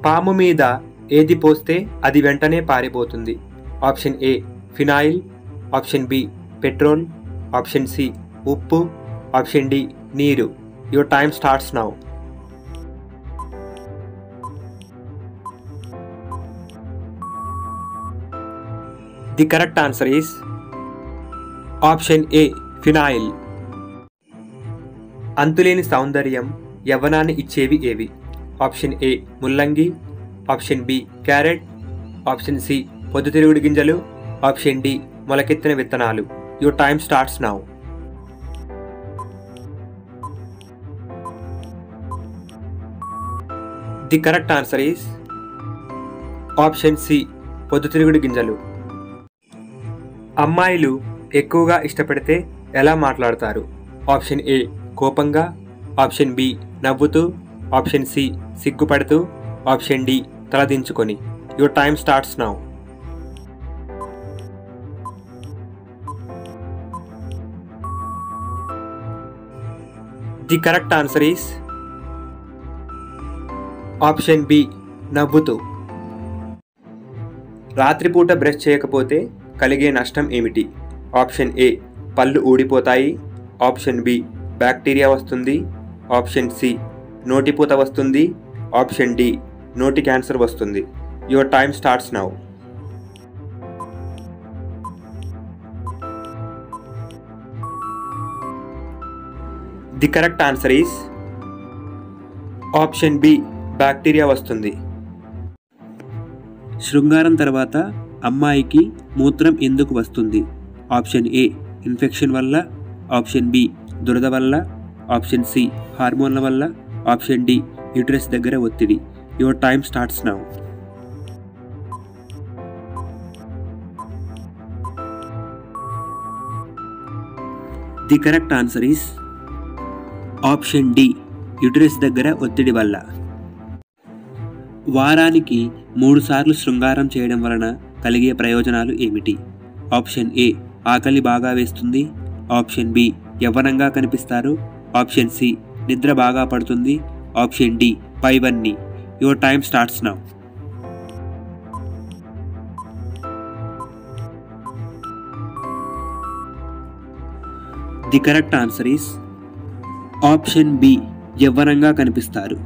పాము మీద ఏది పోస్తే అది వెంటనే పారిపోతుంది? Option A phenyl, option B petrol, option C ఉప్పు, ఆప్షన్ డి నీరు. Your time starts now. The correct answer is option A phenyl. అంతులేని సౌందర్యం, యవ్వనాన్ని ఇచ్చేవి ఏవి? ఆప్షన్ ఏ ముల్లంగి, option B carrot, option C పొద్దుతిరుగుడు గింజలు, ఆప్షన్ డి మొలకెత్తిన విత్తనాలు. Your time starts now. The correct answer is option C పొద్దుతిరుగుడు గింజలు. అమ్మాయిలు ఎక్కువగా ఇష్టపడితే ఎలా మాట్లాడతారు? ఆప్షన్ ఏ కోపంగా, ఆప్షన్ బి నవ్వుతూ, ఆప్షన్ సి సిగ్గుపడుతూ, ఆప్షన్ డి తలదించుకొని. Your time starts now. The correct answer is option B నవ్వుతూ. రాత్రిపూట బ్రష్ చేయకపోతే కలిగే నష్టం ఏమిటి? ఆప్షన్ ఏ పళ్ళు ఊడిపోతాయి, ఆప్షన్ బి బ్యాక్టీరియా వస్తుంది, ఆప్షన్ సి నోటిపూత వస్తుంది, ఆప్షన్ డి నోటి క్యాన్సర్ వస్తుంది. Your time starts now. The correct answer is option B bacteria వస్తుంది. శృంగారం తర్వాత అమ్మాయికి మూత్రం ఎందుకు వస్తుంది? ఆప్షన్ ఏ ఇన్ఫెక్షన్ వల్ల, ఆప్షన్ బి దురద వల్ల, ఆప్షన్ సి హార్మోన్ల వల్ల, ఆప్షన్ డి యూట్రస్ దగ్గర ఒత్తిడి. Your time starts now. The correct answer is option D uterus దగ్గర ఒత్తిడి వల్ల. వారానికి 3 సార్లు శృంగారం చేయడం వలన కలిగే ప్రయోజనాలు ఏమిటి? ఆప్షన్ ఏ ఆకలి బాగా వేస్తుంది, ఆప్షన్ బి యవ్వనంగా కనిపిస్తారు, ఆప్షన్ సి నిద్ర బాగా పడుతుంది, ఆప్షన్ డి పైవన్నీ. Your time starts now. The correct answer is option B యవ్వనంగా కనిపిస్తారు.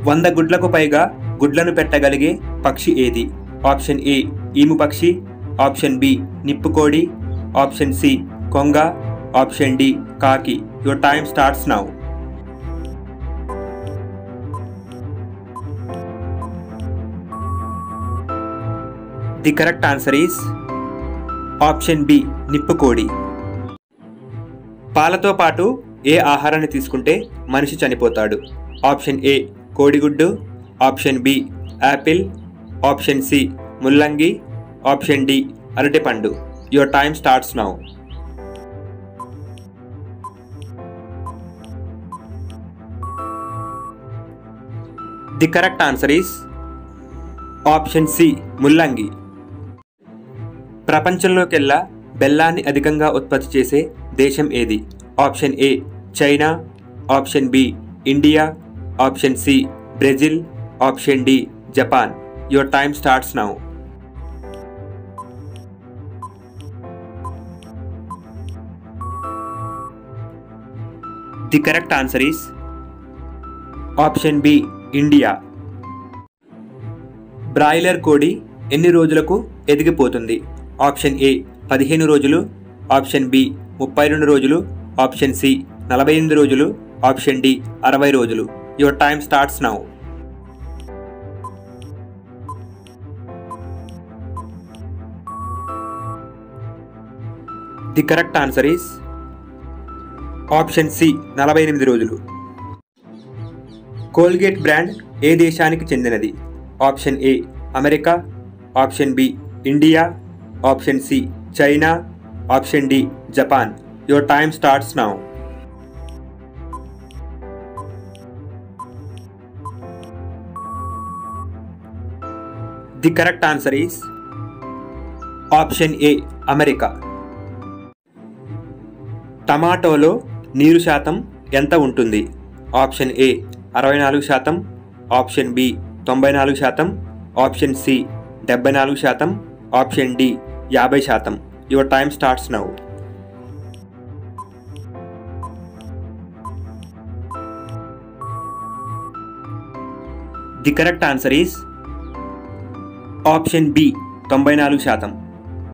100 గుడ్లకు పైగా గుడ్లను పెట్టగలిగే పక్షి ఏది? ఆప్షన్ ఏ ఈము పక్షి, ఆప్షన్ బి నిప్పుకోడి, ఆప్షన్ సి కొంగ, ఆప్షన్ డి కాకి. Your time starts now. The correct answer is option B నిప్పుకోడి. పాలతో పాటు ఏ ఆహారాన్ని తీసుకుంటే మనిషి చనిపోతాడు? ఆప్షన్ ఏ కోడిగుడ్డు, option B apple, option C ముల్లంగి, ఆప్షన్ డి అరటిపండు. Your time starts now. The correct answer is option C ముల్లంగి. ప్రపంచంలోకెల్లా బెల్లాన్ని అధికంగా ఉత్పత్తి చేసే దేశం ఏది? Option A China, option B India, option C Brazil, option D Japan. Your time starts now. The correct answer is option B India. Broiler కోడి ఎన్ని రోజులకు ఎదిగిపోతుంది? ఆప్షన్ ఏ 15 రోజులు, ఆప్షన్ బి 32 రోజులు, ఆప్షన్ సి 48 రోజులు, ఆప్షన్ డి 60 రోజులు. Your time starts now. The correct answer is option C 48 రోజులు. Colgate brand ఏ దేశానికి చెందినది? Option A America, option B India, option C China, option D Japan. Your time starts now. The correct answer is option A America. టమాటోలో నీరు శాతం ఎంత ఉంటుంది? Option A 64%, option B 94%, option C 74%, option D 50%. Your time starts now. The correct answer is option B 94%.